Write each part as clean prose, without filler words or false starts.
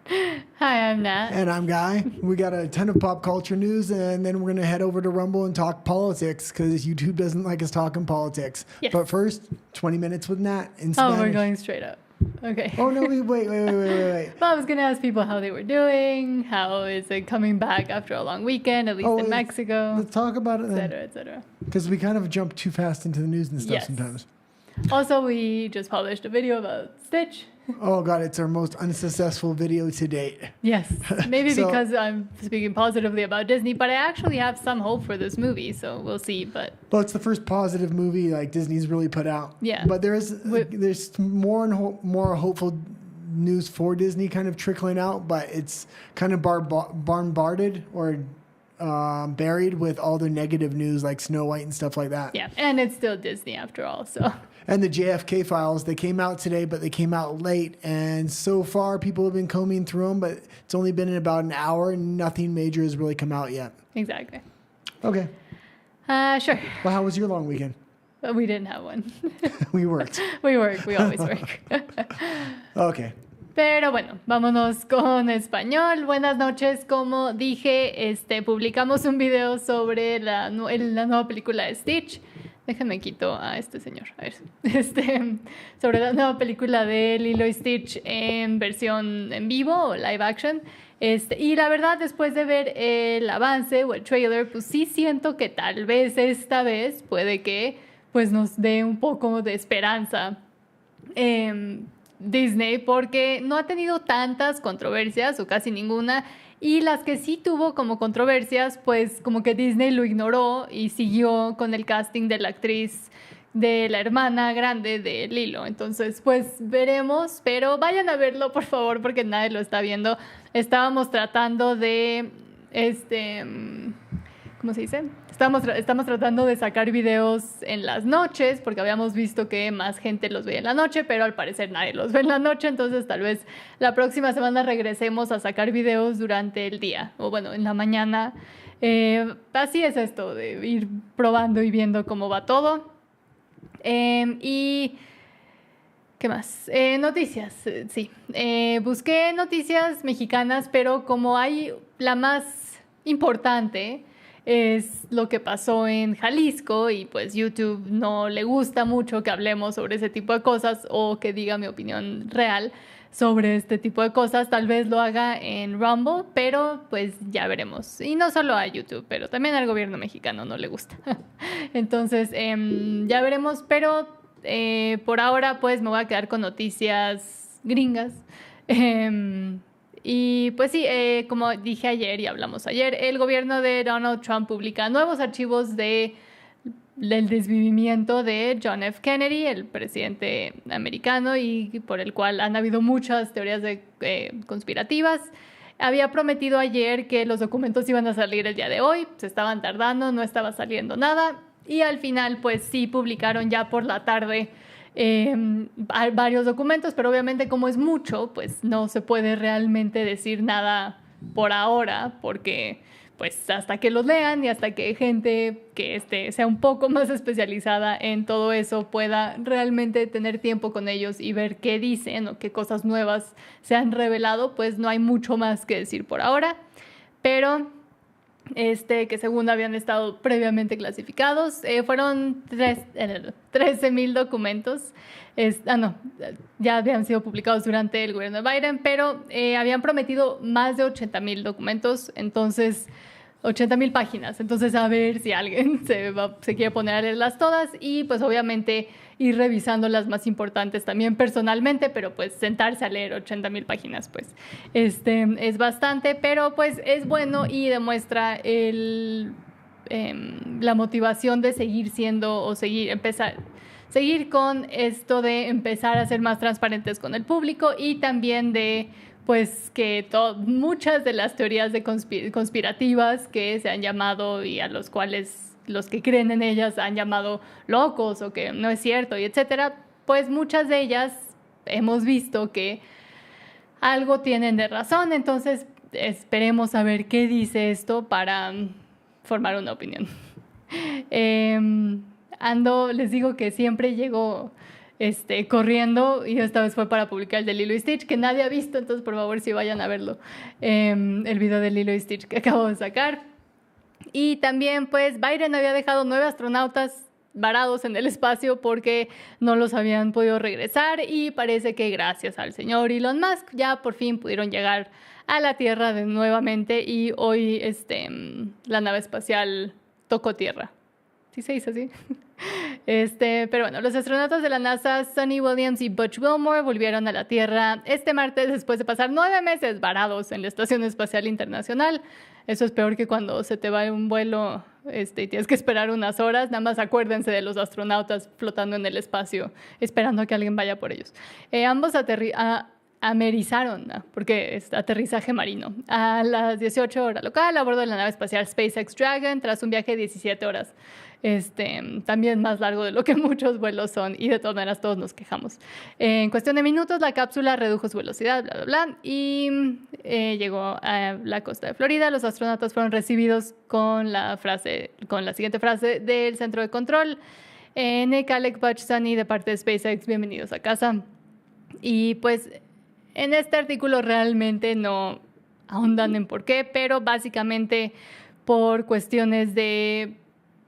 Hi, I'm Nat. And I'm Guy. We got a ton of pop culture news, and then we're going to head over to Rumble and talk politics because YouTube doesn't like us talking politics. Yes. But first, 20 minutes with Nat in Spanish. Oh, we're going straight up. Okay. Oh, no, wait. Well, I was going to ask people how they were doing. How is it coming back after a long weekend, at least in Mexico? Let's talk about it then. Et cetera. Because we kind of jump too fast into the news and stuff sometimes. Also, we just published a video about Stitch. Oh, God, it's our most unsuccessful video to date. Yes. Maybe because I'm speaking positively about Disney, but I actually have some hope for this movie, so we'll see. Well, it's the first positive movie like Disney's really put out. Yeah. But there's more and more hopeful news for Disney kind of trickling out, but it's kind of bombarded or buried with all the negative news like Snow White and stuff like that. Yeah, and it's still Disney after all, so... And the JFK files, they came out today, but they came out late. And so far, people have been combing through them, but it's only been in about an hour, and nothing major has really come out yet. Exactly. Okay. Sure. Well, how was your long weekend? We didn't have one. We worked. We work. We always work. Okay. Pero bueno, vámonos con español. Buenas noches. Como dije, publicamos un video sobre la nueva película de Stitch. Déjame quito a este señor. A ver. Sobre la nueva película de Lilo y Stitch en versión en vivo o live action. Y la verdad, después de ver el avance o el trailer, pues sí siento que tal vez esta vez puede que pues nos dé un poco de esperanza Disney, porque no ha tenido tantas controversias o casi ninguna. Y las que sí tuvo como controversias, pues como que Disney lo ignoró y siguió con el casting de la actriz de la hermana grande de Lilo. Entonces, pues veremos, pero vayan a verlo, por favor, porque nadie lo está viendo. Estábamos tratando de, ¿cómo se dice? Estamos tratando de sacar videos en las noches, porque habíamos visto que más gente los veía en la noche, pero al parecer nadie los ve en la noche, entonces tal vez la próxima semana regresemos a sacar videos durante el día, o bueno, en la mañana. Así es esto, de ir probando y viendo cómo va todo. Y... ¿qué más? Noticias, sí. Busqué noticias mexicanas, pero como hay la más importante... es lo que pasó en Jalisco y pues YouTube no le gusta mucho que hablemos sobre ese tipo de cosas o que diga mi opinión real sobre este tipo de cosas. Tal vez lo haga en Rumble, pero pues ya veremos. Y no solo a YouTube, pero también al gobierno mexicano no le gusta. Entonces ya veremos, pero por ahora pues me voy a quedar con noticias gringas. Y pues sí, como dije ayer y hablamos ayer, el gobierno de Donald Trump publica nuevos archivos del desvivimiento de John F. Kennedy, el presidente americano, y por el cual han habido muchas teorías conspirativas. Había prometido ayer que los documentos iban a salir el día de hoy, se estaban tardando, no estaba saliendo nada, y al final pues sí publicaron ya por la tarde varios documentos, pero obviamente como es mucho, pues no se puede realmente decir nada por ahora, porque pues hasta que los lean y hasta que gente que sea un poco más especializada en todo eso pueda realmente tener tiempo con ellos y ver qué dicen o qué cosas nuevas se han revelado, pues no hay mucho más que decir por ahora, pero que según habían estado previamente clasificados, fueron 13,000 documentos, ya habían sido publicados durante el gobierno de Biden, pero habían prometido más de 80,000 documentos, entonces 80,000 páginas, entonces a ver si alguien se quiere poner a leerlas todas y pues obviamente ir revisando las más importantes también personalmente, pero pues sentarse a leer 80,000 páginas pues es bastante, pero pues es bueno y demuestra la motivación de seguir siendo o seguir con esto de empezar a ser más transparentes con el público y también de pues que muchas de las teorías conspirativas que se han llamado y a los cuales los que creen en ellas han llamado locos o que no es cierto y etcétera, pues muchas de ellas hemos visto que algo tienen de razón, entonces esperemos a ver qué dice esto para formar una opinión. Les digo que siempre llego corriendo, y esta vez fue para publicar el de Lilo y Stitch, que nadie ha visto, entonces por favor sí vayan a verlo, el video de Lilo y Stitch que acabo de sacar. Y también pues Biden había dejado 9 astronautas varados en el espacio porque no los habían podido regresar, y parece que gracias al señor Elon Musk ya por fin pudieron llegar a la Tierra nuevamente, y hoy la nave espacial tocó tierra. ¿Sí se dice así? Pero bueno, los astronautas de la NASA, Sonny Williams y Butch Wilmore, volvieron a la Tierra este martes después de pasar 9 meses varados en la Estación Espacial Internacional. Eso es peor que cuando se te va un vuelo y tienes que esperar unas horas. Nada más acuérdense de los astronautas flotando en el espacio, esperando a que alguien vaya por ellos. Ambos amerizaron, porque es aterrizaje marino, a las 18 horas local a bordo de la nave espacial SpaceX Dragon, tras un viaje de 17 horas. También más largo de lo que muchos vuelos son, y de todas maneras todos nos quejamos. En cuestión de minutos la cápsula redujo su velocidad, bla, bla, bla, y llegó a la costa de Florida. Los astronautas fueron recibidos con la siguiente frase del centro de control: Nick, Alec, Butch, Sunny, de parte de SpaceX, bienvenidos a casa. Y pues en este artículo realmente no ahondan en por qué, pero básicamente por cuestiones de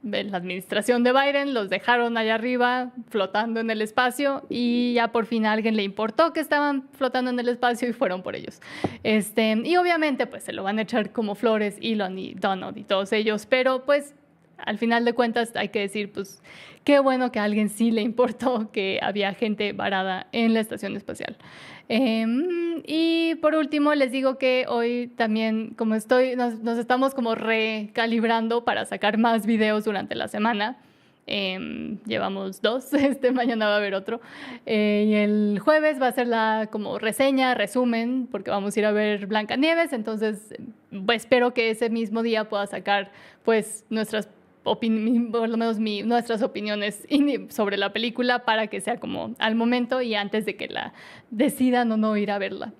la administración de Biden los dejaron allá arriba flotando en el espacio, y ya por fin a alguien le importó que estaban flotando en el espacio y fueron por ellos. Y obviamente pues se lo van a echar como flores Elon y Donald y todos ellos, pero pues al final de cuentas hay que decir, pues qué bueno que a alguien sí le importó que había gente varada en la estación espacial. Y por último les digo que hoy también, como nos estamos como recalibrando para sacar más videos durante la semana. Llevamos 2, mañana va a haber otro, y el jueves va a ser la como reseña, resumen, porque vamos a ir a ver Blancanieves. Entonces pues, espero que ese mismo día pueda sacar pues por lo menos nuestras opiniones sobre la película, para que sea como al momento y antes de que la decidan o no ir a verla.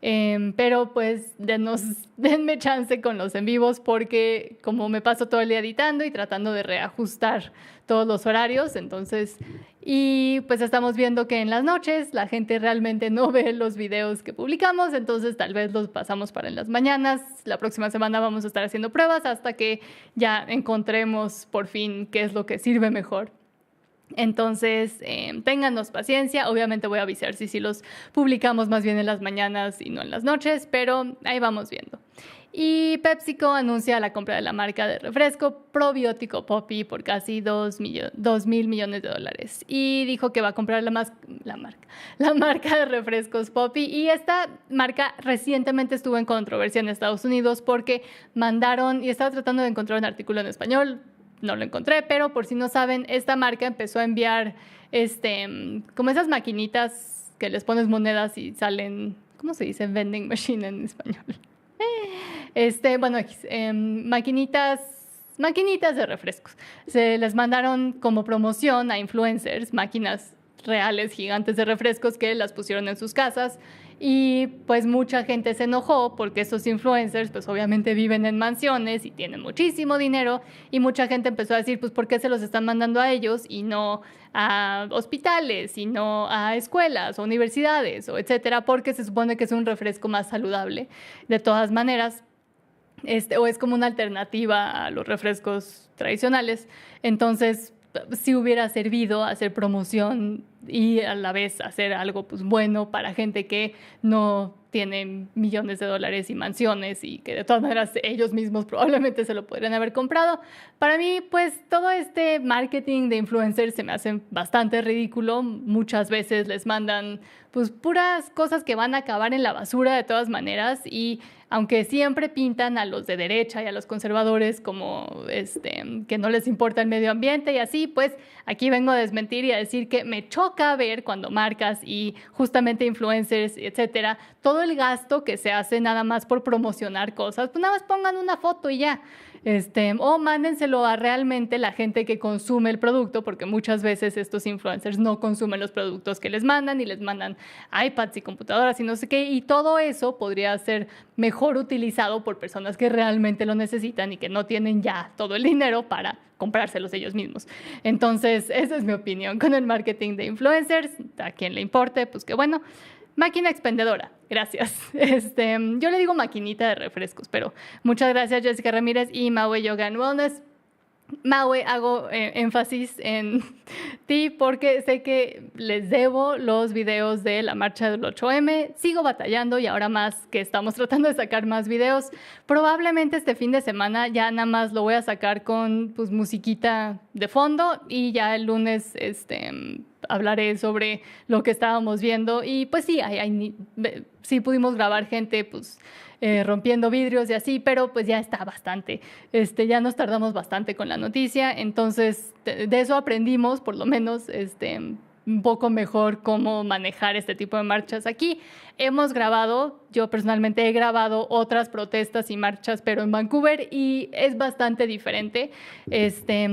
Pero pues denme chance con los en vivos, porque como me paso todo el día editando y tratando de reajustar todos los horarios, entonces, y pues estamos viendo que en las noches la gente realmente no ve los videos que publicamos, entonces tal vez los pasamos para en las mañanas. La próxima semana vamos a estar haciendo pruebas hasta que ya encontremos por fin qué es lo que sirve mejor. Entonces, téngannos paciencia. Obviamente voy a avisar si los publicamos más bien en las mañanas y no en las noches, pero ahí vamos viendo. Y PepsiCo anuncia la compra de la marca de refresco probiótico Poppi por casi $2,000 millones. Y dijo que va a comprar la marca de refrescos Poppi. Y esta marca recientemente estuvo en controversia en Estados Unidos porque y estaba tratando de encontrar un artículo en español, no lo encontré, pero por si no saben, esta marca empezó a enviar como esas maquinitas que les pones monedas y salen, ¿cómo se dice? Vending machine en español. Maquinitas de refrescos. Se les mandaron como promoción a influencers, máquinas reales gigantes de refrescos que las pusieron en sus casas, y pues mucha gente se enojó porque estos influencers pues obviamente viven en mansiones y tienen muchísimo dinero, y mucha gente empezó a decir, pues ¿por qué se los están mandando a ellos y no a hospitales y no a escuelas o universidades o etcétera? Porque se supone que es un refresco más saludable de todas maneras. O es como una alternativa a los refrescos tradicionales. Entonces, sí hubiera servido hacer promoción y a la vez hacer algo pues bueno para gente que no tiene millones de dólares y mansiones, y que de todas maneras ellos mismos probablemente se lo podrían haber comprado. Para mí, pues todo este marketing de influencers se me hace bastante ridículo. Muchas veces les mandan pues puras cosas que van a acabar en la basura de todas maneras, y aunque siempre pintan a los de derecha y a los conservadores como que no les importa el medio ambiente y así, pues aquí vengo a desmentir y a decir que me choca ver cuando marcas y justamente influencers, etcétera, todo el gasto que se hace nada más por promocionar cosas, pues nada más pongan una foto y ya. O mándenselo a realmente la gente que consume el producto, porque muchas veces estos influencers no consumen los productos que les mandan, y les mandan iPads y computadoras y no sé qué, y todo eso podría ser mejor utilizado por personas que realmente lo necesitan y que no tienen ya todo el dinero para comprárselos ellos mismos. Entonces, esa es mi opinión con el marketing de influencers. A quien le importe, pues qué bueno. Máquina expendedora, gracias. Yo le digo maquinita de refrescos, pero muchas gracias Jessica Ramírez y Maue Yoga and Wellness. Maue, hago énfasis en ti porque sé que les debo los videos de la marcha del 8M. Sigo batallando y ahora más que estamos tratando de sacar más videos. Probablemente este fin de semana ya nada más lo voy a sacar con pues musiquita de fondo y ya el lunes hablaré sobre lo que estábamos viendo. Y pues sí, sí pudimos grabar gente pues rompiendo vidrios y así, pero pues ya está bastante. Ya nos tardamos bastante con la noticia, entonces de eso aprendimos, por lo menos, un poco mejor cómo manejar este tipo de marchas aquí. Hemos grabado, yo personalmente he grabado otras protestas y marchas, pero en Vancouver, y es bastante diferente.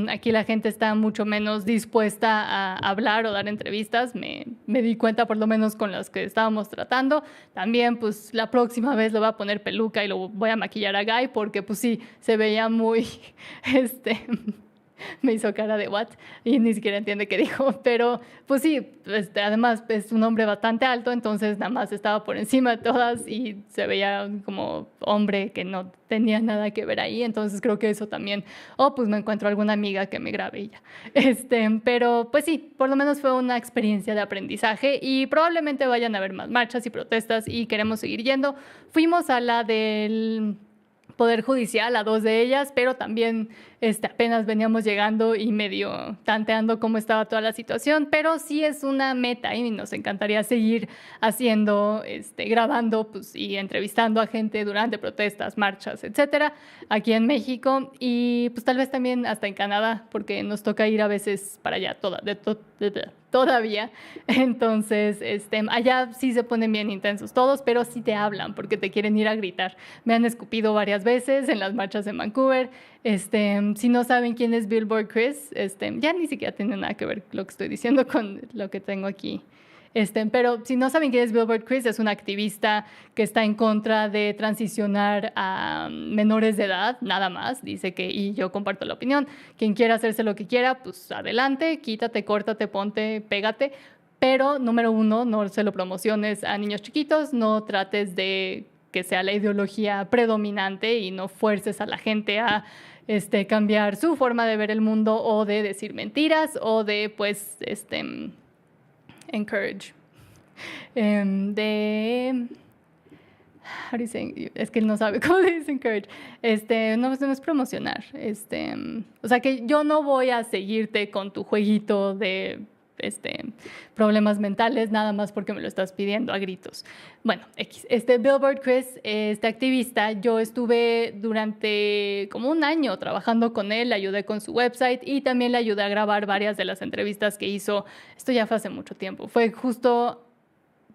Aquí la gente está mucho menos dispuesta a hablar o dar entrevistas. Me di cuenta, por lo menos con las que estábamos tratando. También, pues, la próxima vez le voy a poner peluca y lo voy a maquillar a Guy, porque, pues sí, se veía muy, me hizo cara de what y ni siquiera entiende qué dijo, pero pues sí, además es un hombre bastante alto, entonces nada más estaba por encima de todas y se veía como hombre que no tenía nada que ver ahí, entonces creo que eso también, pues me encuentro alguna amiga que me grabe y ya. Pero pues sí, por lo menos fue una experiencia de aprendizaje y probablemente vayan a haber más marchas y protestas y queremos seguir yendo. Fuimos a la del Poder Judicial, a 2 de ellas, pero también apenas veníamos llegando y medio tanteando cómo estaba toda la situación, pero sí es una meta y nos encantaría seguir haciendo, grabando pues, y entrevistando a gente durante protestas, marchas, etcétera, aquí en México y pues tal vez también hasta en Canadá, porque nos toca ir a veces para allá todavía. Entonces, allá sí se ponen bien intensos todos, pero sí te hablan porque te quieren ir a gritar. Me han escupido varias veces en las marchas en Vancouver. Si no saben quién es Billboard Chris, ya ni siquiera tiene nada que ver lo que estoy diciendo con lo que tengo aquí. Pero si no saben quién es Billboard Chris, es una activista que está en contra de transicionar a menores de edad, nada más. Dice que, y yo comparto la opinión, quien quiera hacerse lo que quiera, pues adelante, quítate, córtate, ponte, pégate. Pero, número 1, no se lo promociones a niños chiquitos, no trates de que sea la ideología predominante y no fuerces a la gente a cambiar su forma de ver el mundo o de decir mentiras o de, pues, encourage. Es que él no sabe cómo se dice encourage. No es promocionar. O sea que yo no voy a seguirte con tu jueguito de problemas mentales nada más porque me lo estás pidiendo a gritos. Bueno, Billboard Chris, activista, yo estuve durante como un año trabajando con él, le ayudé con su website y también le ayudé a grabar varias de las entrevistas que hizo. Esto ya fue hace mucho tiempo, fue justo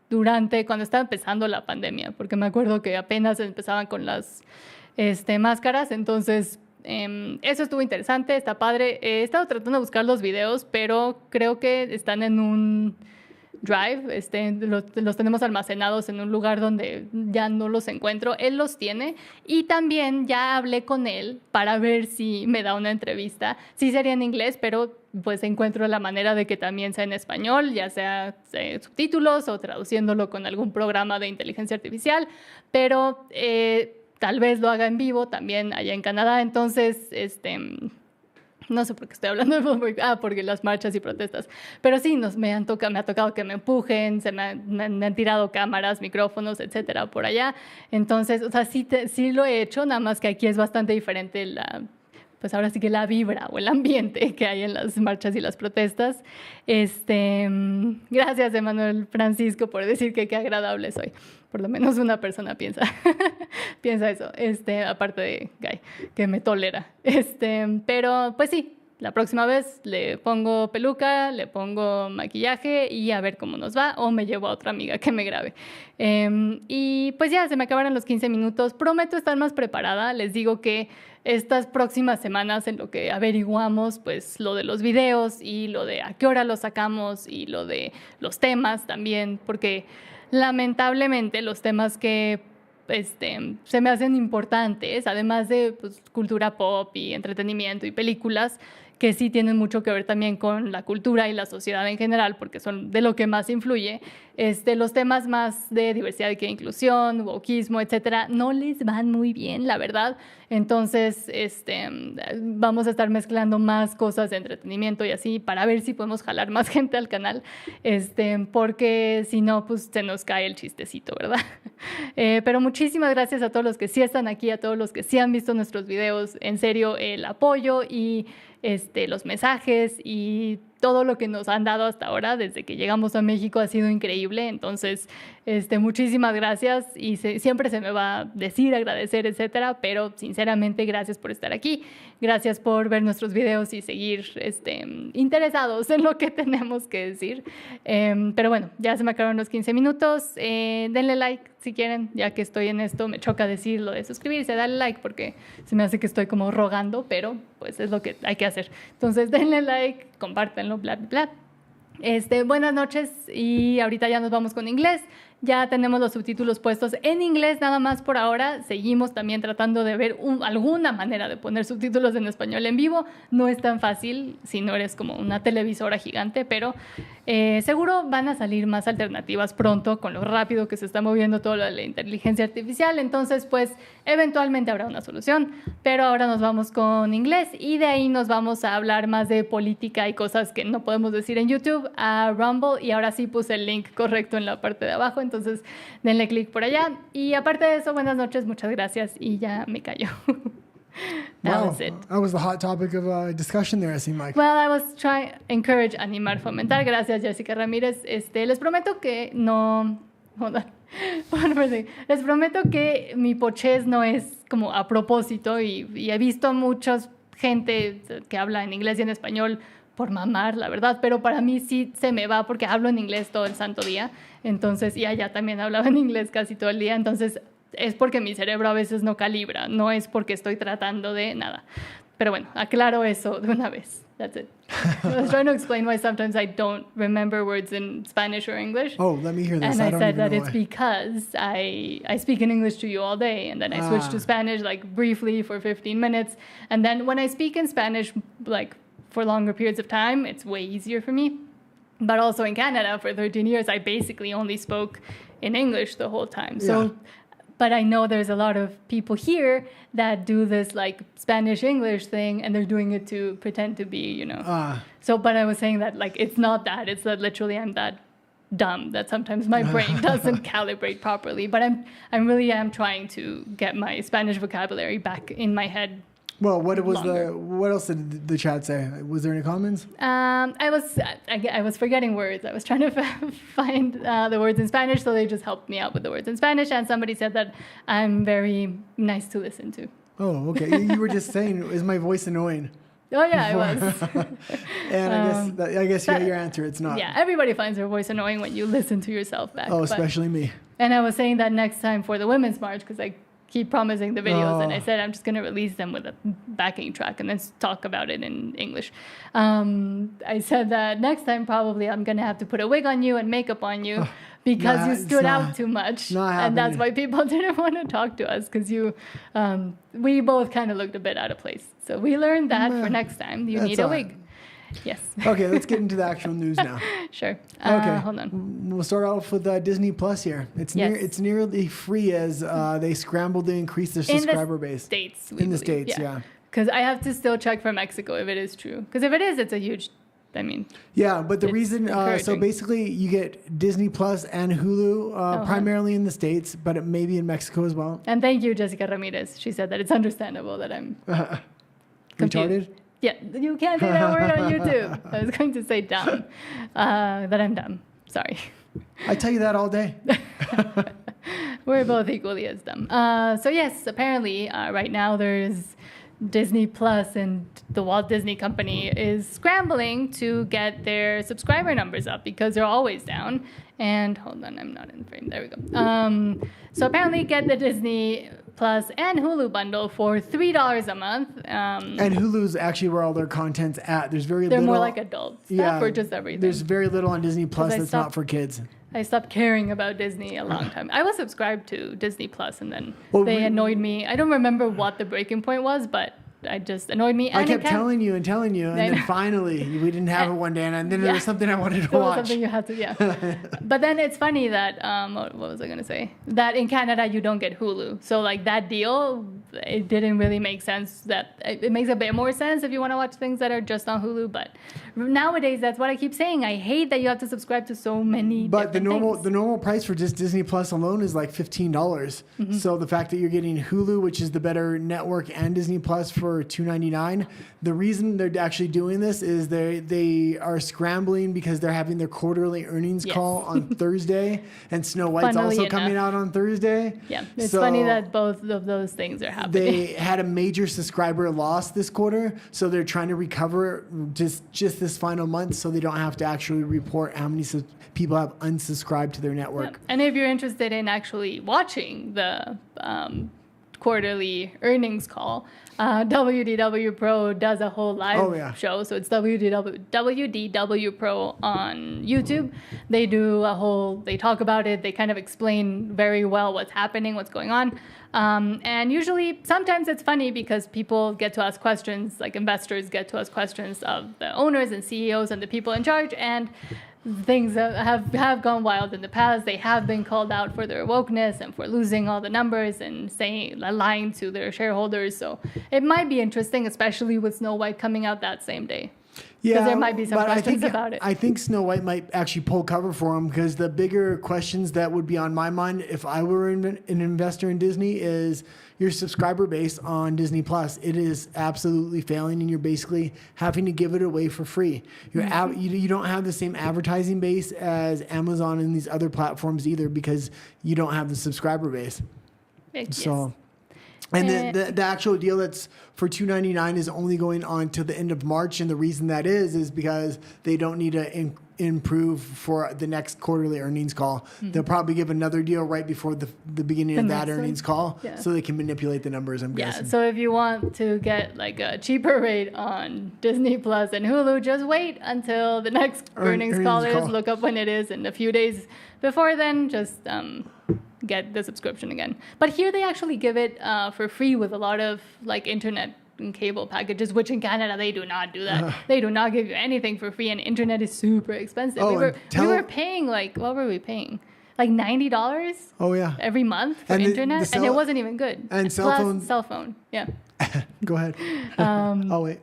cuando estaba empezando la pandemia, porque me acuerdo que apenas empezaban con las máscaras, entonces eso estuvo interesante, está padre. He estado tratando de buscar los videos, pero creo que están en un drive, los tenemos almacenados en un lugar donde ya no los encuentro. Él los tiene y también ya hablé con él para ver si me da una entrevista. Sí sería en inglés, pero pues encuentro la manera de que también sea en español, ya sea subtítulos o traduciéndolo con algún programa de inteligencia artificial, pero tal vez lo haga en vivo también allá en Canadá. Entonces, no sé por qué estoy hablando de porque las marchas y protestas. Pero sí, me ha tocado que me empujen, me han tirado cámaras, micrófonos, etcétera, por allá. Entonces, o sea, sí lo he hecho, nada más que aquí es bastante diferente pues ahora sí que la vibra o el ambiente que hay en las marchas y las protestas. Gracias, Emanuel Francisco, por decir que qué agradable soy. Por lo menos una persona piensa eso, aparte de Guy, que me tolera. Pero pues sí, la próxima vez le pongo peluca, le pongo maquillaje y a ver cómo nos va, o me llevo a otra amiga que me grabe. Y pues ya, se me acabaron los 15 minutos. Prometo estar más preparada. Les digo que estas próximas semanas en lo que averiguamos, pues lo de los videos y lo de a qué hora los sacamos y lo de los temas también, porque lamentablemente los temas que se me hacen importantes, además de pues, cultura pop y entretenimiento y películas, que sí tienen mucho que ver también con la cultura y la sociedad en general, porque son de lo que más influye. Los temas más de diversidad e inclusión, wokismo, etcétera, no les van muy bien, la verdad. Entonces, vamos a estar mezclando más cosas de entretenimiento y así para ver si podemos jalar más gente al canal, porque si no, pues se nos cae el chistecito, ¿verdad? Pero muchísimas gracias a todos los que sí están aquí, a todos los que sí han visto nuestros videos. En serio, el apoyo y los mensajes y todo lo que nos han dado hasta ahora desde que llegamos a México ha sido increíble. Entonces, muchísimas gracias y siempre se me va a decir, agradecer, etcétera, pero sinceramente gracias por estar aquí, gracias por ver nuestros videos y seguir interesados en lo que tenemos que decir. Pero bueno, ya se me acabaron los 15 minutos. Denle like si quieren, ya que estoy en esto. Me choca decir lo de suscribirse, dale like porque se me hace que estoy como rogando, pero pues es lo que hay que hacer. Entonces denle like, compártanlo, bla, bla, bla. Buenas noches y ahorita ya nos vamos con inglés. Ya tenemos los subtítulos puestos en inglés nada más por ahora. Seguimos también tratando de ver alguna manera de poner subtítulos en español en vivo. No es tan fácil si no eres como una televisora gigante, pero seguro van a salir más alternativas pronto con lo rápido que se está moviendo todo lo de la inteligencia artificial. Entonces, pues, eventualmente habrá una solución. Pero ahora nos vamos con inglés y de ahí nos vamos a hablar más de política y cosas que no podemos decir en YouTube a Rumble. Y ahora sí puse el link correcto en la parte de abajo. Entonces, denle clic por allá. Y aparte de eso, buenas noches, muchas gracias. Y ya me callo. That was it. That was the hot topic of discussion there, it seemed like. Well, I was trying encourage, animar, fomentar. Gracias, Jessica Ramírez. Les prometo que no... Hold on. Les prometo que mi pochez no es como a propósito y he visto mucha gente que habla en inglés y en español por mamar, la verdad, pero para mí sí se me va porque hablo en inglés todo el santo día. Entonces, y allá también hablaba en inglés casi todo el día. Entonces, es porque mi cerebro a veces no calibra, no es porque estoy tratando de nada. Pero bueno, aclaro eso de una vez. That's it. I was trying to explain why sometimes I don't remember words in Spanish or English. Oh, let me hear this. And I said that it's why. because I speak in English to you all day, and then I switch to Spanish like briefly for 15 minutes. And then when I speak in Spanish, like for longer periods of time, it's way easier for me. But also in Canada for 13 years, I basically only spoke in English the whole time. So. Yeah. But I know there's a lot of people here that do this like Spanish-English thing, and they're doing it to pretend to be, you know. So, but I was saying that like it's not that. It's that literally I'm that dumb that sometimes my brain doesn't calibrate properly. But I really am trying to get my Spanish vocabulary back in my head. Well, what else did the chat say? Was there any comments? I was forgetting words. I was trying to find the words in Spanish, so they just helped me out with the words in Spanish. And somebody said that I'm very nice to listen to. Oh, okay. You were just saying, is my voice annoying? Oh yeah, I was. And I guess you got your answer. It's not. Yeah, everybody finds their voice annoying when you listen to yourself back. Oh, especially me. And I was saying that next time for the Women's March, because I keep promising the videos, and I said I'm just going to release them with a backing track and then talk about it in English. I said that next time probably I'm going to have to put a wig on you and makeup on you because you stood out too much. And that's why people didn't want to talk to us, because we both kind of looked a bit out of place. So we learned that for next time. You need a wig. Yes. Okay, let's get into the actual news now. Sure. Okay. Hold on. We'll start off with Disney Plus here. It's nearly free as they scramble to increase their subscriber base. States, in the States, yeah. Because I have to still check for Mexico if it is true. Because if it is, it's a huge, Yeah, but the reason, so basically you get Disney Plus and Hulu primarily in the States, but it may be in Mexico as well. And thank you, Jessica Ramirez. She said that it's understandable that I'm confused. Retarded? Yeah, you can't say that word on YouTube. I was going to say dumb. That I'm dumb. Sorry. I tell you that all day. We're both equally as dumb. So yes, apparently right now there's Disney Plus, and the Walt Disney Company is scrambling to get their subscriber numbers up because they're always down. And hold on, I'm not in frame. There we go. So apparently get the Disney Plus and Hulu bundle for $3 a month. And Hulu's actually where all their content's at. There's very they're little. more like adult stuff or just everything. There's very little on Disney Plus that's not for kids. I stopped caring about Disney a long time. I was subscribed to Disney Plus, and then Well, they annoyed me. I don't remember what the breaking point was, but it just annoyed me. I kept telling you, and then finally we didn't have it one day, and then there was something I wanted to watch. Something you had to, But then it's funny that what was I going to say? That in Canada you don't get Hulu, so like that deal, it didn't really make sense. That it makes a bit more sense if you want to watch things that are just on Hulu. But nowadays, that's what I keep saying. I hate that you have to subscribe to so many. But the things. normal price for just Disney Plus alone is like $15. Mm-hmm. So the fact that you're getting Hulu, which is the better network, and Disney Plus for $2.99. The reason they're actually doing this is they are scrambling because they're having their quarterly earnings call on Thursday, and Snow White's also coming out on Thursday. Yeah, it's funny that both of those things are happening. They had a major subscriber loss this quarter, so they're trying to recover just this final month, so they don't have to actually report how many people have unsubscribed to their network. Yeah. And if you're interested in actually watching the quarterly earnings call, WDW Pro does a whole live show. So it's WDW Pro on YouTube. They talk about it. They kind of explain very well what's happening, what's going on. And usually, sometimes it's funny because people get to ask questions, like investors get to ask questions of the owners and CEOs and the people in charge. And things have gone wild in the past. They have been called out for their wokeness and for losing all the numbers and lying to their shareholders. So it might be interesting, especially with Snow White coming out that same day. Yeah, because there might be some questions about it. I think Snow White might actually pull cover for him, because the bigger questions that would be on my mind if I were an investor in Disney is your subscriber base on Disney Plus. It is absolutely failing, and you're basically having to give it away for free. You don't have the same advertising base as Amazon and these other platforms either, because you don't have the subscriber base. Yes. So. And the actual deal that's for $2.99 is only going on to the end of March, and the reason that is because they don't need to improve for the next quarterly earnings call. Mm-hmm. They'll probably give another deal right before the beginning of that earnings call, so they can manipulate the numbers, I'm guessing. So if you want to get like a cheaper rate on Disney Plus and Hulu, just wait until the next earnings call is. Look up when it is, and a few days before then, just get the subscription again. But here they actually give it for free with a lot of like internet and cable packages, which in Canada they do not do that. They do not give you anything for free, and internet is super expensive. We were paying what were we paying? Like $90. Oh yeah. Every month for internet, and it wasn't even good. And cell phone. Yeah. Go ahead. Wait.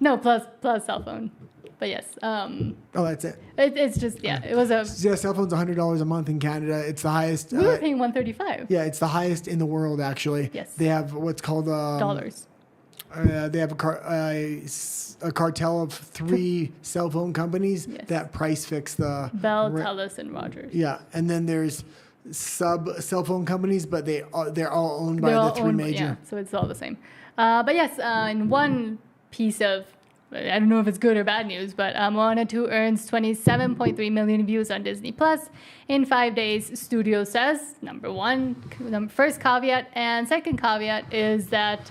No, plus cell phone. But yes. That's it. It's just it was a. Yeah, cell phone's $100 a month in Canada. It's the highest. We were paying $135. Yeah, it's the highest in the world actually. Yes. They have what's called dollars. They have a cartel of 3 cell phone companies that price fix the Bell, TELUS, and Rogers. Yeah, and then there's sub cell phone companies, but they're all owned by the 3 major. Yeah, so it's all the same. But yes, in one piece of, I don't know if it's good or bad news, but Moana 2 earns 27.3 million views on Disney Plus in 5 days, studio says. First caveat, and second caveat is that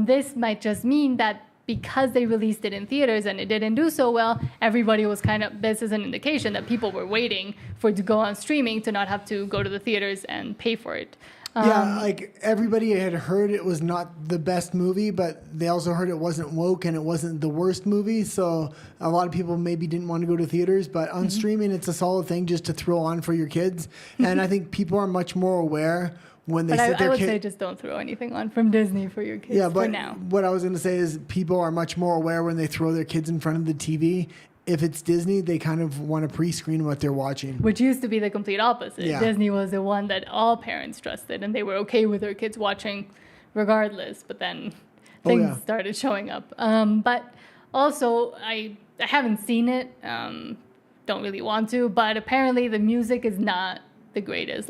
this might just mean that because they released it in theaters and it didn't do so well, everybody was this is an indication that people were waiting for it to go on streaming to not have to go to the theaters and pay for it. Like everybody had heard it was not the best movie, but they also heard it wasn't woke and it wasn't the worst movie. So a lot of people maybe didn't want to go to theaters, but on streaming, it's a solid thing just to throw on for your kids. And I think people are much more aware when they sit there. I would say just don't throw anything on from Disney for your kids for now. What I was going to say is people are much more aware when they throw their kids in front of the TV. If it's Disney, they kind of want to pre-screen what they're watching. Which used to be the complete opposite. Yeah. Disney was the one that all parents trusted, and they were okay with their kids watching regardless. But then things started showing up. But also, I haven't seen it. Don't really want to. But apparently the music is not the greatest.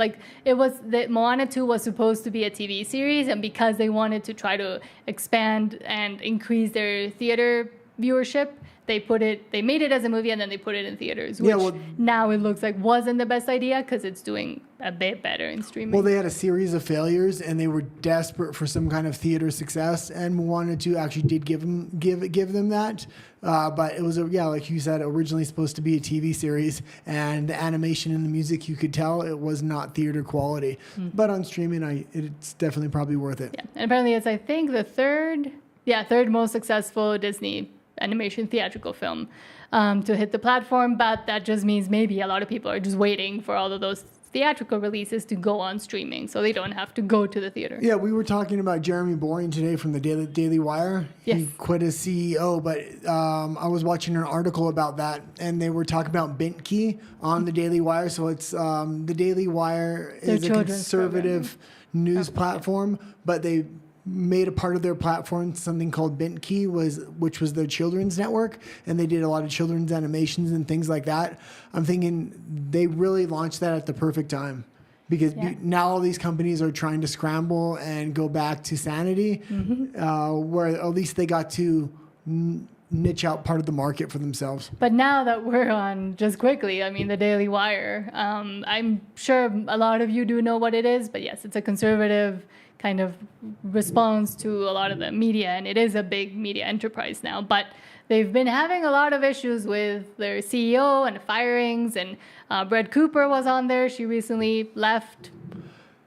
Moana 2 was supposed to be a TV series, and because they wanted to try to expand and increase their theater viewership, they made it as a movie and then they put it in theaters, which now it looks like wasn't the best idea because it's doing a bit better in streaming. Well, they had a series of failures and they were desperate for some kind of theater success, and Moana 2 actually did give them that. But it was, like you said, originally supposed to be a TV series, and the animation and the music, you could tell it was not theater quality. But on streaming, it's definitely probably worth it. Yeah, and apparently it's, I think, the third most successful Disney animation theatrical film to hit the platform. But that just means maybe a lot of people are just waiting for all of those theatrical releases to go on streaming so they don't have to go to the theater. Yeah, we were talking about Jeremy Boring today from the Daily Wire. Yes. He quit as CEO, but I was watching an article about that, and they were talking about Bentkey on the Daily Wire. So it's the Daily Wire is a conservative news platform, but they made a part of their platform something called Bentkey, which was their children's network, and they did a lot of children's animations and things like that. I'm thinking they really launched that at the perfect time, because now all these companies are trying to scramble and go back to sanity, where at least they got to niche out part of the market for themselves. But now that we're on, just quickly, I mean, the Daily Wire, I'm sure a lot of you do know what it is, but yes, it's a conservative kind of response to a lot of the media, and it is a big media enterprise now. But they've been having a lot of issues with their CEO and firings, and Brett Cooper was on there. She recently left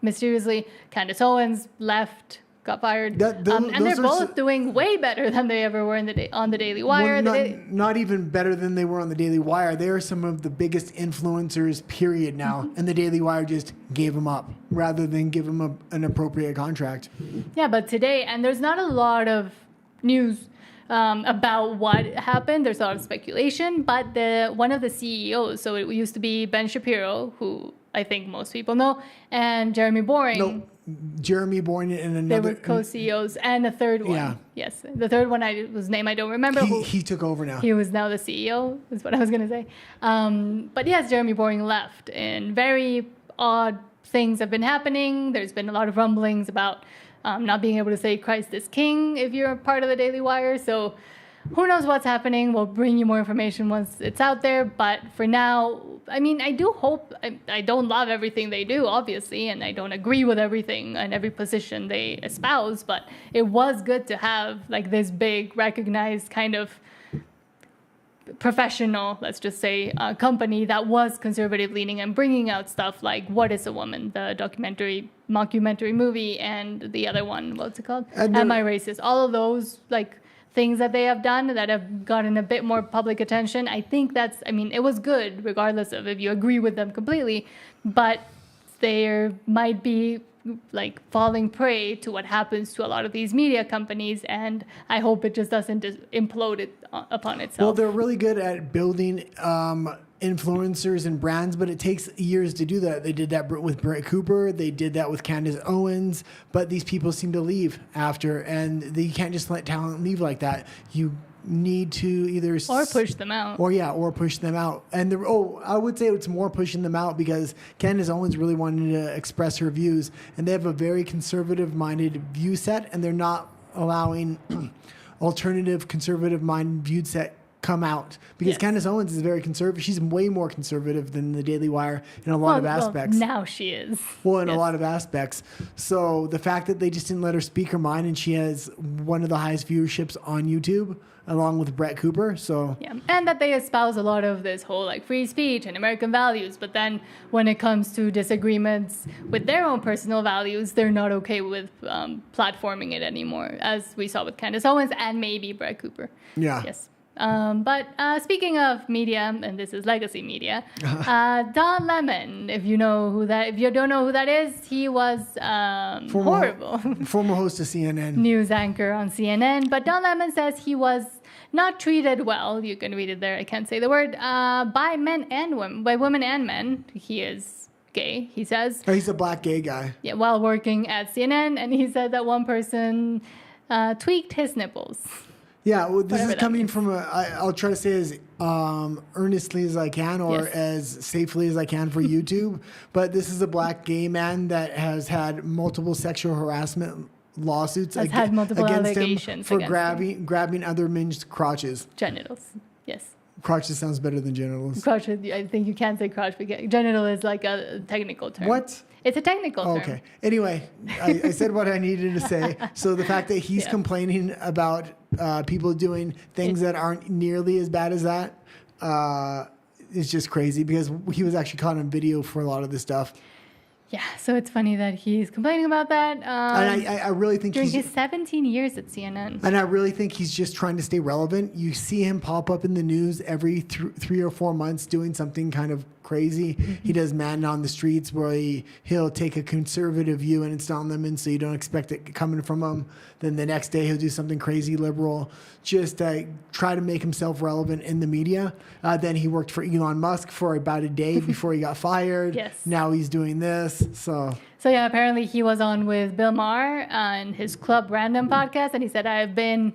mysteriously. Candace Owens left, got fired. And they're both doing way better than they ever were on the Daily Wire. Well, not even better than they were on the Daily Wire. They are some of the biggest influencers, period, now. And the Daily Wire just gave them up rather than give them an appropriate contract. Yeah, but today, and there's not a lot of news about what happened. There's a lot of speculation, but one of the CEOs, so it used to be Ben Shapiro, who I think most people know, and Jeremy Boring. No, Jeremy Boring and another. They were co-CEOs, and a third one. Yeah. Yes, the third one, whose name I don't remember. He took over now. He was now the CEO, is what I was going to say. But yes, Jeremy Boring left, and very odd things have been happening. There's been a lot of rumblings about not being able to say Christ is King if you're a part of the Daily Wire. So who knows what's happening? We'll bring you more information once it's out there. But for now, I mean, I do hope, I don't love everything they do, obviously, and I don't agree with everything and every position they espouse, but it was good to have like this big, recognized kind of professional, let's just say, company that was conservative leaning and bringing out stuff like What is a Woman, the mockumentary movie, and the other one, what's it called? Am I Racist? All of those like things that they have done that have gotten a bit more public attention. I think it was good regardless of if you agree with them completely, but there might be like falling prey to what happens to a lot of these media companies, and I hope it just doesn't implode it upon itself. Well, they're really good at building influencers and brands, but it takes years to do that. They did that with Brett Cooper. They did that with Candace Owens, but these people seem to leave after, and you can't just let talent leave like that. You need to either or push them out, or push them out. And I would say it's more pushing them out because Candace Owens really wanted to express her views, and they have a very conservative-minded view set, and they're not allowing alternative conservative-minded view set come out because Candace Owens is very conservative. She's way more conservative than the Daily Wire in a lot of aspects. Well, now she is. Well, in a lot of aspects. So the fact that they just didn't let her speak her mind, and she has one of the highest viewerships on YouTube, along with Brett Cooper. So yeah, and that they espouse a lot of this whole like free speech and American values, but then when it comes to disagreements with their own personal values, they're not okay with platforming it anymore, as we saw with Candace Owens and maybe Brett Cooper. Yeah. Yes. But speaking of media, and this is legacy media, Don Lemon, if you don't know who that is, he was horrible. Former host of CNN. News anchor on CNN. But Don Lemon says he was not treated well, you can read it there, I can't say the word, by women and men. He is gay, he says. Oh, he's a black gay guy. Yeah, while working at CNN, and he said that one person tweaked his nipples. Yeah, well, this is coming from I'll try to say as earnestly as I can or as safely as I can for YouTube. But this is a black gay man that has had multiple sexual harassment lawsuits against him for grabbing other men's crotches. Genitals. Yes. Crotch just sounds better than genitals. Crotch, I think you can't say crotch because genital is like a technical term. What? It's a technical term. Okay. Anyway, I said what I needed to say. So the fact that he's complaining about people doing things that aren't nearly as bad as that is just crazy because he was actually caught on video for a lot of this stuff. Yeah, so it's funny that he's complaining about that. And I really think during his 17 years at CNN. And I really think he's just trying to stay relevant. You see him pop up in the news every 3 or 4 months doing something kind of crazy. Mm-hmm. He does Man on the Streets where he'll take a conservative view and install them in so you don't expect it coming from him. Then the next day he'll do something crazy liberal. Just try to make himself relevant in the media. Then he worked for Elon Musk for about a day before he got fired. Yes. Now he's doing this. So yeah, apparently he was on with Bill Maher on his Club Random podcast, and he said, I've been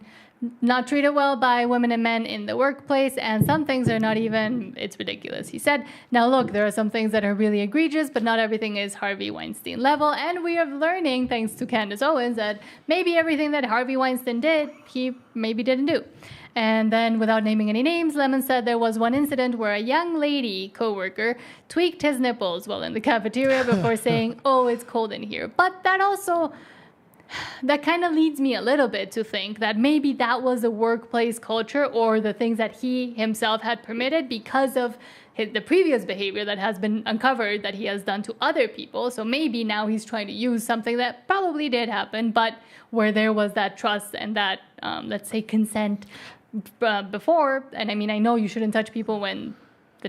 not treated well by women and men in the workplace, and some things are not even, it's ridiculous. He said, now look, there are some things that are really egregious, but not everything is Harvey Weinstein level, and we are learning, thanks to Candace Owens, that maybe everything that Harvey Weinstein did, he maybe didn't do. And then, without naming any names, Lemon said there was one incident where a young lady coworker tweaked his nipples while in the cafeteria before saying, oh, it's cold in here. But that kind of leads me a little bit to think that maybe that was a workplace culture or the things that he himself had permitted because of the previous behavior that has been uncovered that he has done to other people. So maybe now he's trying to use something that probably did happen, but where there was that trust and that, let's say, consent before. And I mean, I know you shouldn't touch people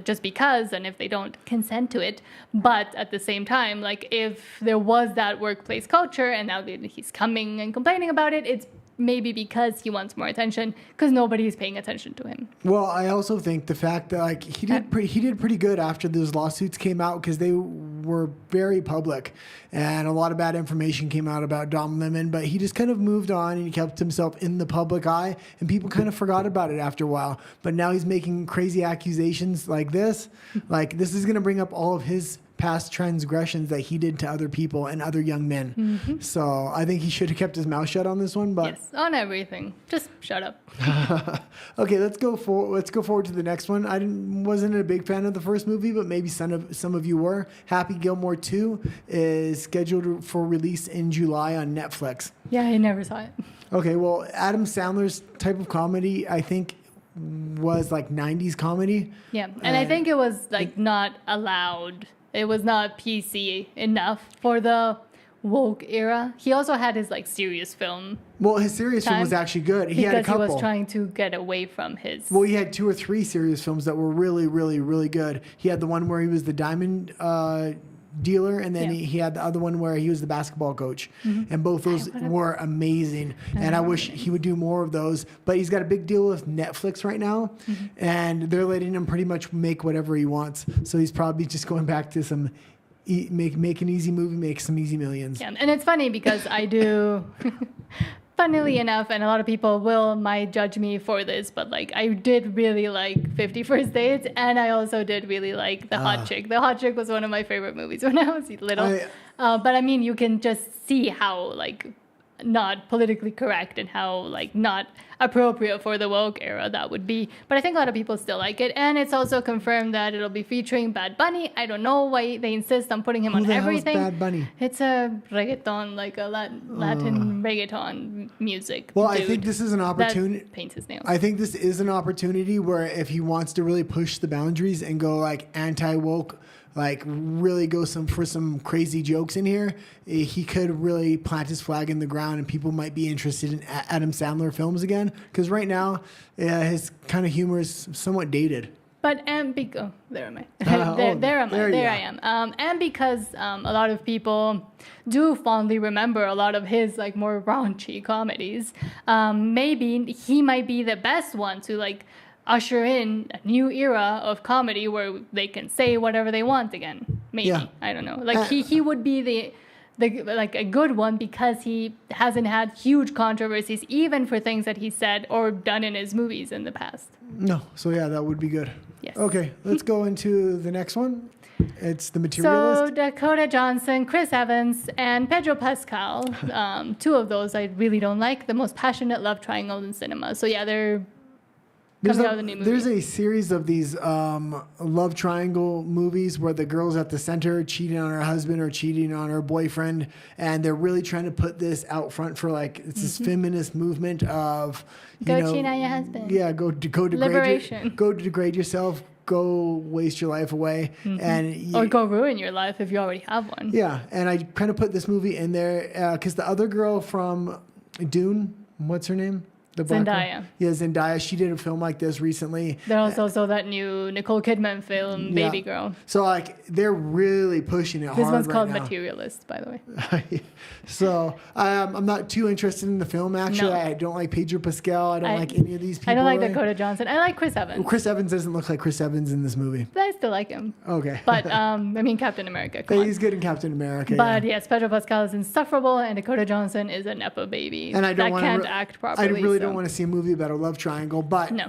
just because, and if they don't consent to it, but at the same time, like if there was that workplace culture and now he's coming and complaining about it, it's maybe because he wants more attention because nobody's paying attention to him. Well, I also think the fact that like he did pretty good after those lawsuits came out because they were very public and a lot of bad information came out about Dom Lemon, but he just kind of moved on and he kept himself in the public eye and people kind of forgot about it after a while. But now he's making crazy accusations like this. Like this is going to bring up all of his past transgressions that he did to other people and other young men. Mm-hmm. So I think he should have kept his mouth shut on this one. But yes, on everything. Just shut up. Okay, let's go forward to the next one. I wasn't a big fan of the first movie, but maybe some of you were. Happy Gilmore 2 is scheduled for release in July on Netflix. Yeah, I never saw it. Okay, well, Adam Sandler's type of comedy, I think, was like 90s comedy. Yeah, and I think it was like not allowed. It was not PC enough for the woke era. He also had his like serious film. Well, his serious film was actually good. He had a couple. Because he was trying to get away from his. Well, he had 2 or 3 serious films that were really, really, really good. He had the one where he was the diamond dealer, and then he had the other one where he was the basketball coach. Mm-hmm. And both those were amazing. And I wish he would do more of those. But he's got a big deal with Netflix right now, and they're letting him pretty much make whatever he wants. So he's probably just going back to some make an easy movie, make some easy millions. Yeah, and it's funny because I do. Funnily enough, and a lot of people might judge me for this, but like I did really like 50 First Dates, and I also did really like The Hot Chick. The Hot Chick was one of my favorite movies when I was little. But I mean, you can just see how like not politically correct and how like not appropriate for the woke era that would be. But I think a lot of people still like it, and it's also confirmed that it'll be featuring Bad Bunny. I don't know why they insist on putting him on everything. Who the hell's Bad Bunny? It's a reggaeton, like a Latin reggaeton music. Well, I think this is an opportunity. Paints his nails. I think this is an opportunity where if he wants to really push the boundaries and go like anti-woke, like really go for some crazy jokes in here, he could really plant his flag in the ground and people might be interested in Adam Sandler films again. Because right now, his kind of humor is somewhat dated. But there am I. There I am. And because a lot of people do fondly remember a lot of his like more raunchy comedies, maybe he might be the best one to like usher in a new era of comedy where they can say whatever they want again. Maybe. Yeah. I don't know. Like he would be the like a good one because he hasn't had huge controversies even for things that he said or done in his movies in the past. No. So yeah, that would be good. Yes. Okay, let's go into the next one. It's The Materialist. So Dakota Johnson, Chris Evans, and Pedro Pascal. 2 of those I really don't like. The most passionate love triangle in cinema. So yeah, they're coming out with a new movie. There's a series of these love triangle movies where the girl's at the center cheating on her husband or cheating on her boyfriend, and they're really trying to put this out front for like it's this feminist movement of go cheat on your husband. Yeah, go degrade Liberation. Go degrade yourself. Go waste your life away, or go ruin your life if you already have one. Yeah, and I kind of put this movie in there because the other girl from Dune, what's her name? The black Zendaya. girl? Yeah, Zendaya. She did a film like this recently. There was also that new Nicole Kidman film, Baby Girl. So like they're really pushing it hard. This one's right called now. Materialist, by the way. So I'm not too interested in the film. Actually, No. I don't like Pedro Pascal. I don't like any of these people. I don't like really. Dakota Johnson. I like Chris Evans. Chris Evans doesn't look like Chris Evans in this movie. But I still like him. Okay. But I mean Captain America. Come on. He's good in Captain America. But yes, Pedro Pascal is insufferable, and Dakota Johnson is a nepo baby And I don't that can't act properly. I really don't want to see a movie about a love triangle, but No.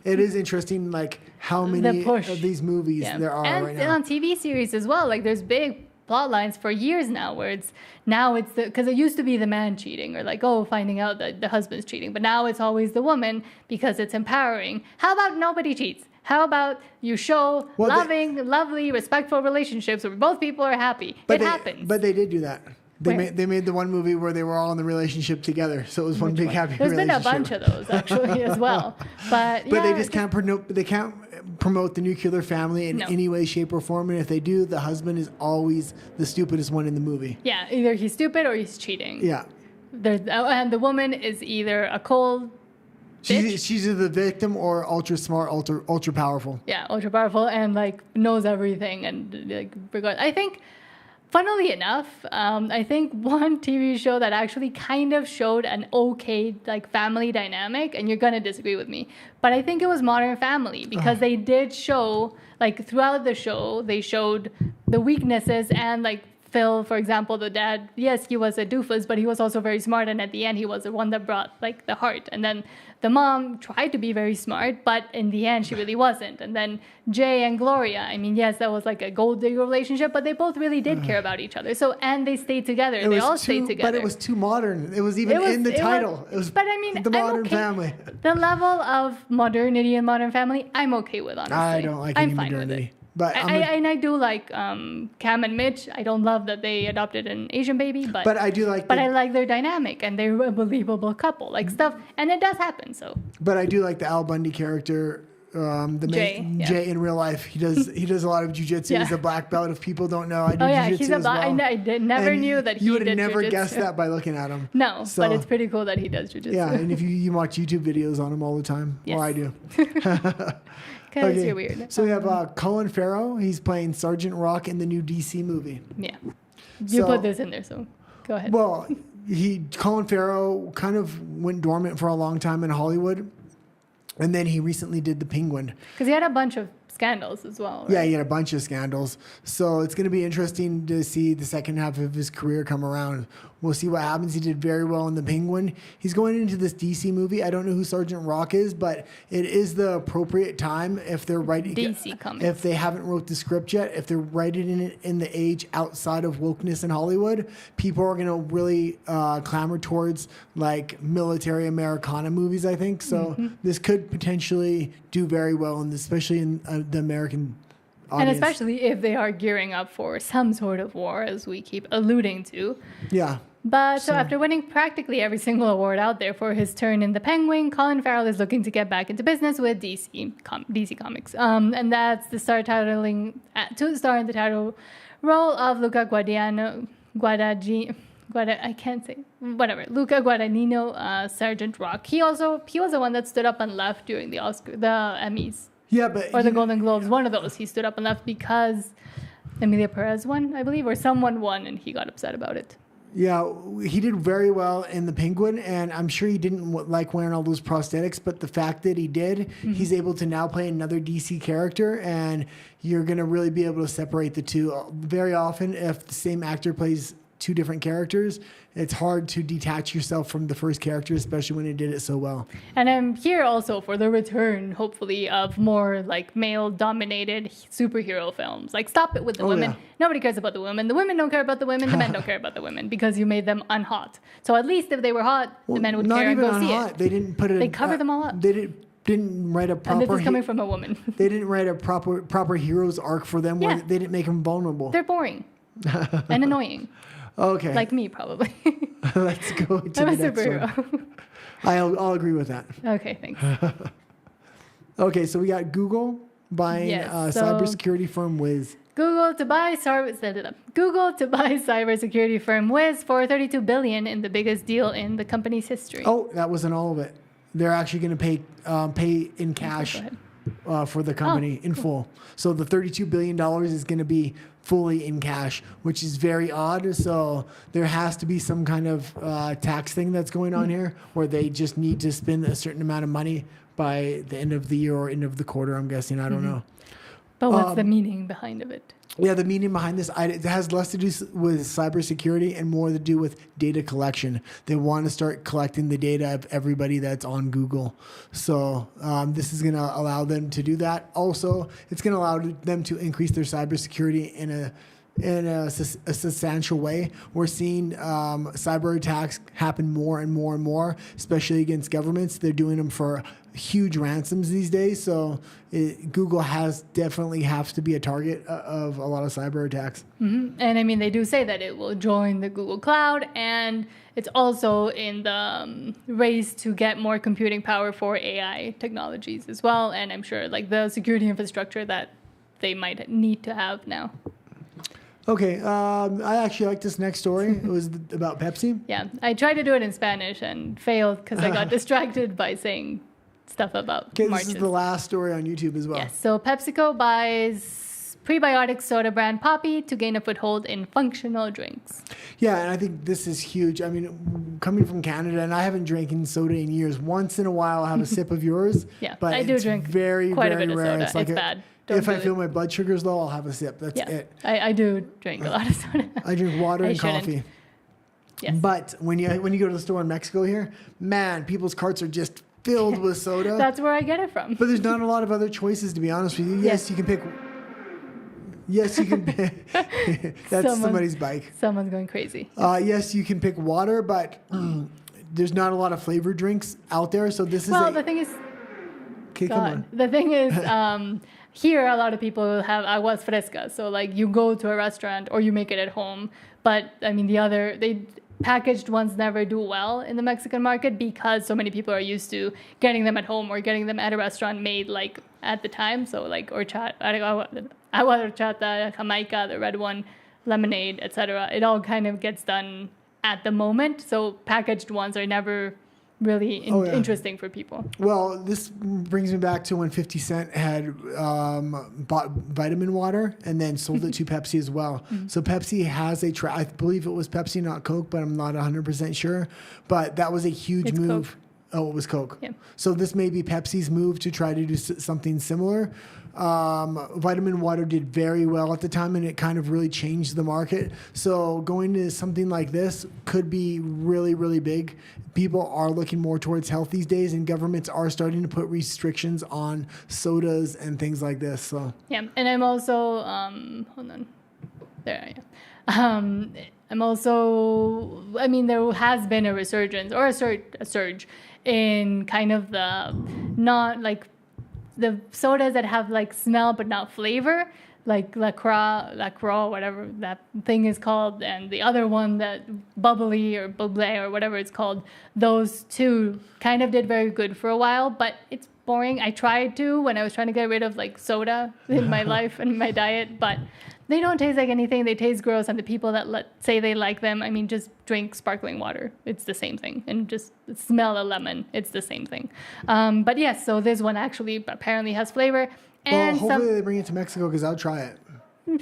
it is interesting, like how many of these movies there are and right now. on TV series as well. Like there's big plot lines for years now where it's because it used to be the man cheating or like finding out that the husband's cheating, but now it's always the woman because it's empowering. How about nobody cheats? How about you show lovely, respectful relationships where both people are happy? It happens. But they did do that. They made the one movie where they were all in the relationship together, so it was one big happy There's relationship. been a bunch of those actually as well, but they just can't promote the nuclear family in any way, shape, or form. And if they do, the husband is always the stupidest one in the movie. Yeah, either he's stupid or he's cheating. Yeah, and the woman is either a cold. She's either the victim or ultra smart, ultra powerful. Yeah, ultra powerful and like knows everything and like regard. I think. Funnily enough, I think one TV show that actually kind of showed an okay like family dynamic, and you're gonna disagree with me, but I think it was Modern Family because they did show like throughout the show they showed the weaknesses and like Phil, for example, the dad, yes, he was a doofus, but he was also very smart, and at the end he was the one that brought like the heart. And then the mom tried to be very smart, but in the end she really wasn't. And then Jay and Gloria, I mean, yes, that was like a gold digger relationship, but they both really did care about each other. So, and they stayed together. They all stayed together. But it was too modern. It was even in the title. It was but I mean, the Modern Family. The level of modernity in Modern Family, I'm okay with, honestly. I don't like any modernity. But I do like Cam and Mitch. I don't love that they adopted an Asian baby, but I do like. But I like their dynamic, and they're a believable couple. Like stuff, and it does happen. So. But I do like the Al Bundy character. Jay in real life, he does a lot of jujitsu. Yeah. He's a black belt. If people don't know, I do jujitsu he's a black. Well. I never knew that he did. You would have never guessed that by looking at him. No, but it's pretty cool that he does jujitsu. Yeah, and if you watch YouTube videos on him all the time, yes. or I do. Because you're weird. So we have Colin Farrell. He's playing Sergeant Rock in the new DC movie. Yeah, you put this in there, so go ahead. Well, Colin Farrell kind of went dormant for a long time in Hollywood. And then he recently did The Penguin. Because he had a bunch of scandals as well, right? Yeah, he had a bunch of scandals. So it's going to be interesting to see the second half of his career come around. We'll see what happens. He did very well in The Penguin. He's going into this DC movie. I don't know who Sergeant Rock is, but it is the appropriate time if they're writing DC Comics. If they haven't wrote the script yet, if they're writing it in the age outside of wokeness in Hollywood, people are going to really clamor towards like military Americana movies, I think. So this could potentially do very well, and especially in the American audience. And especially if they are gearing up for some sort of war, as we keep alluding to. Yeah. But so after winning practically every single award out there for his turn in The Penguin, Colin Farrell is looking to get back into business with DC Comics. And that's to star in the title role of Luca Guadagnino, Luca Guadagnino, Sergeant Rock. He was the one that stood up and left during the Emmys. Yeah, but or the Golden Globes, one of those. He stood up and left because Emilia Perez won, I believe, or someone won, and he got upset about it. Yeah, he did very well in The Penguin, and I'm sure he didn't like wearing all those prosthetics, but the fact that he did, he's able to now play another DC character, and you're going to really be able to separate the two. Very often, if the same actor plays two different characters, it's hard to detach yourself from the first character, especially when he did it so well. And I'm here also for the return, hopefully, of more like male-dominated superhero films. Like, stop it with the women. Yeah. Nobody cares about the women. The women don't care about the women. The men don't care about the women because you made them unhot. So at least if they were hot, the men would care and go see it. They didn't put it. They covered them all up. They didn't didn't write a And proper. this is coming from a woman. They didn't write a proper hero's arc for them. Where Yeah. they didn't make them vulnerable. They're boring and annoying. Okay. Like me, probably. Let's go to I'm the a next one. superhero. I'll agree with that. Okay, thanks. Okay, so we got Google buying Yes, so- cybersecurity firm Wiz. Google to buy cybersecurity firm Wiz for $32 billion in the biggest deal in the company's history. Oh, that wasn't all of it. They're actually going to pay in cash Go ahead. for the company in full. So the $32 billion is going to be fully in cash, which is very odd. So there has to be some kind of tax thing that's going on here where they just need to spend a certain amount of money by the end of the year or end of the quarter, I'm guessing. I don't know. But what's the meaning behind of it? Yeah, the meaning behind this, it has less to do with cybersecurity and more to do with data collection. They want to start collecting the data of everybody that's on Google. So this is going to allow them to do that. Also, it's going to allow them to increase their cybersecurity in a substantial way. We're seeing cyber attacks happen more and more and more, especially against governments. They're doing them for huge ransoms these days. So Google definitely has to be a target of a lot of cyber attacks. Mm-hmm. And I mean, they do say that it will join the Google Cloud, and it's also in the race to get more computing power for AI technologies as well. And I'm sure like the security infrastructure that they might need to have now. Okay, I actually like this next story. It was about Pepsi. Yeah, I tried to do it in Spanish and failed because I got distracted by saying stuff about Okay, marches. this is the last story on YouTube as well. Yes, so PepsiCo buys prebiotic soda brand Poppy to gain a foothold in functional drinks. Yeah, and I think this is huge. I mean, coming from Canada, and I haven't drinking soda in years. Once in a while, I'll have a sip of yours. Yeah, but I do it's drink very, quite a very bit of rare. soda. It's bad. If I feel my blood sugar's low, I'll have a sip. That's it. I do drink a lot of soda. I drink water I and shouldn't. coffee. Yes. But when you go to the store in Mexico here, man, people's carts are just filled with soda. That's where I get it from. But there's not a lot of other choices, to be honest with you. Yes, you can pick. Yes, you can pick. That's somebody's bike. Someone's going crazy. Yes, you can pick water, but there's not a lot of flavored drinks out there. So this is the thing is, okay, come on. the thing is, here a lot of people have aguas frescas. So like you go to a restaurant or you make it at home. But I mean, they packaged ones never do well in the Mexican market because so many people are used to getting them at home or getting them at a restaurant made like at the time. So like agua horchata, Jamaica, the red one, lemonade, etc. It all kind of gets done at the moment. So packaged ones are never really interesting for people. Well, this brings me back to when 50 Cent had bought vitamin water and then sold it to Pepsi as well. Mm-hmm. So Pepsi has I believe it was Pepsi, not Coke, but I'm not 100% sure. But that was a huge move. Coke. Oh, it was Coke. Yeah. So this may be Pepsi's move to try to do something similar. Vitamin water did very well at the time, and it kind of really changed the market. So going to something like this could be really, really big. People are looking more towards health these days, and governments are starting to put restrictions on sodas and things like this. So yeah, and I'm also hold on, there I am. I'm also, I mean, there has been a resurgence or a surge in kind of the not like the sodas that have like smell but not flavor, like La Croix, whatever that thing is called, and the other one that bubbly or bubbly or whatever it's called. Those two kind of did very good for a while, but it's boring. I tried to when I was trying to get rid of like soda in my life and my diet, but they don't taste like anything. They taste gross, and the people that say they like them, I mean, just drink sparkling water. It's the same thing. And just smell a lemon. It's the same thing. But yes, so this one actually apparently has flavor. And well, hopefully they bring it to Mexico because I'll try it.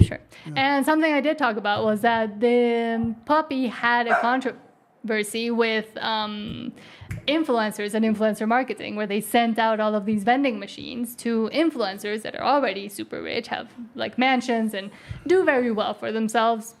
Sure. Yeah. And something I did talk about was that the Poppy had a controversy with influencers and influencer marketing, where they sent out all of these vending machines to influencers that are already super rich, have like mansions and do very well for themselves.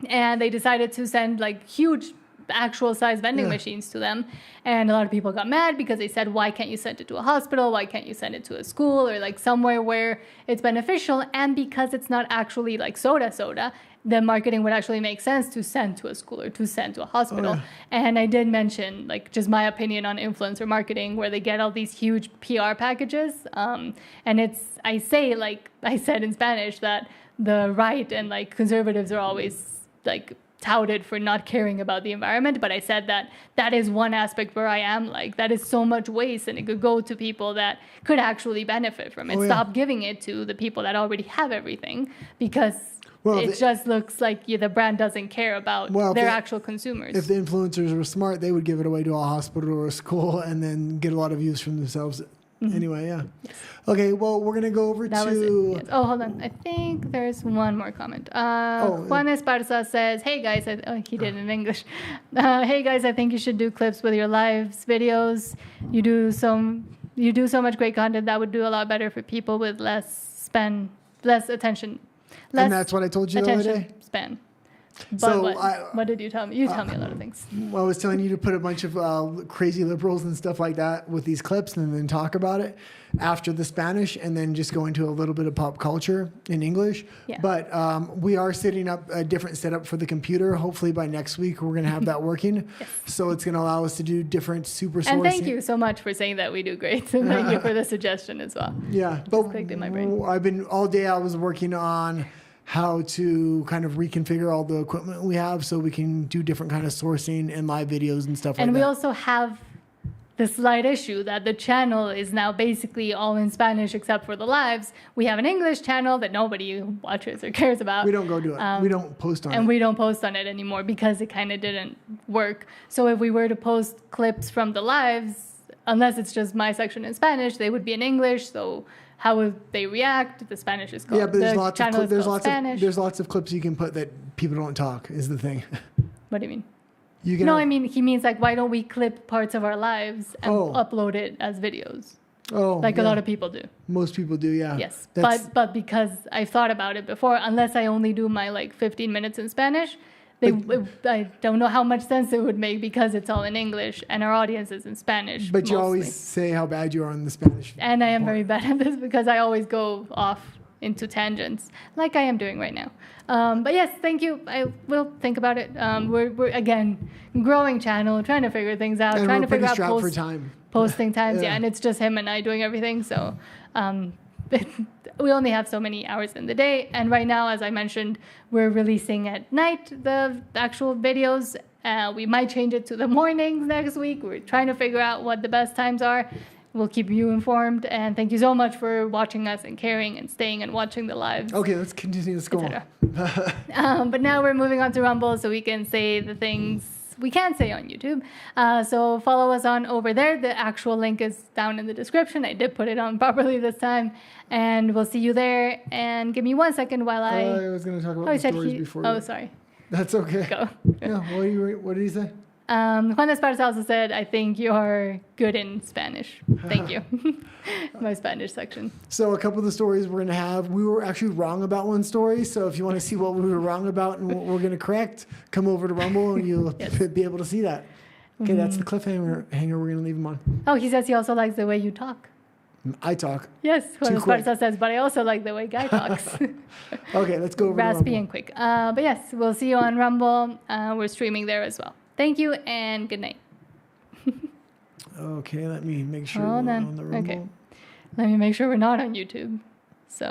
And they decided to send like huge actual size vending machines to them. And a lot of people got mad because they said, why can't you send it to a hospital? Why can't you send it to a school or like somewhere where it's beneficial? And because it's not actually like soda, the marketing would actually make sense to send to a school or to send to a hospital. And I did mention like just my opinion on influencer marketing, where they get all these huge PR packages. And I said in Spanish that the right and like conservatives are always like touted for not caring about the environment, but I said that is one aspect where I am like, that is so much waste, and it could go to people that could actually benefit from it. Stop giving it to the people that already have everything, because it just looks like the brand doesn't care about their actual consumers. If the influencers were smart, they would give it away to a hospital or a school and then get a lot of views from themselves. Anyway, yeah. Yes. Okay, well, we're going to go over to... Yes. Oh, hold on. I think there's one more comment. Juan Esparza says, hey, guys. He did it in English. Hey, guys, I think you should do clips with your lives videos. You do so much great content that would do a lot better for people with less attention. And that's what I told you the other day? Span. But what did you tell me? You tell me a lot of things. Well, I was telling you to put a bunch of crazy liberals and stuff like that with these clips and then talk about it after the Spanish, and then just go into a little bit of pop culture in English. Yeah. But we are setting up a different setup for the computer. Hopefully by next week we're going to have that working. Yes. So it's going to allow us to do different super sourcing. And thank you so much for saying that we do great. And thank you for the suggestion as well. Yeah. But clicked in my brain. All day I was working on how to kind of reconfigure all the equipment we have so we can do different kind of sourcing and live videos and stuff like that. And we also have the slight issue that the channel is now basically all in Spanish except for the lives. We have an English channel that nobody watches or cares about. We don't go do it. We don't post on it. And we don't post on it anymore because it kind of didn't work. So if we were to post clips from the lives, unless it's just my section in Spanish, they would be in English. So how would they react? The Spanish is called. Yeah, but there's lots of clips you can put that people don't talk is the thing. What do you mean? I mean he means like, why don't we clip parts of our lives and upload it as videos? A lot of people do. Most people do, yeah. Yes, but because I've thought about it before, unless I only do my like 15 minutes in Spanish, I don't know how much sense it would make because it's all in English and our audience is in Spanish. But you always say how bad you are in the Spanish. And I am very bad at this because I always go off into tangents like I am doing right now. But yes, thank you. I will think about it. We're again, growing channel, trying to figure things out, and trying to figure out posting times. Yeah. And it's just him and I doing everything. So we only have so many hours in the day. And right now, as I mentioned, we're releasing at night the actual videos. We might change it to the mornings next week. We're trying to figure out what the best times are. We'll keep you informed. And thank you so much for watching us and caring and staying and watching the lives. Okay, let's continue this goal. But now we're moving on to Rumble so we can say the things we can say on YouTube. So follow us on over there. The actual link is down in the description. I did put it on properly this time. And we'll see you there. And give me 1 second while I was going to talk about the stories before. Oh, sorry. That's okay. Go. Yeah, what did he say? Juan Esparza also said, I think you're good in Spanish. Thank you. My Spanish section. So a couple of the stories we're going to have, we were actually wrong about one story. So if you want to see what we were wrong about and what we're going to correct, come over to Rumble and you'll be able to see that. Okay, that's the cliffhanger we're going to leave him on. Oh, he says he also likes the way you talk. I talk. Yes, Juan Esparza says, but I also like the way Guy talks. Okay, let's go over Raspy and quick. But yes, we'll see you on Rumble. We're streaming there as well. Thank you and good night. Okay, let me make sure we're on the Rumble. Okay. Let me make sure we're not on YouTube.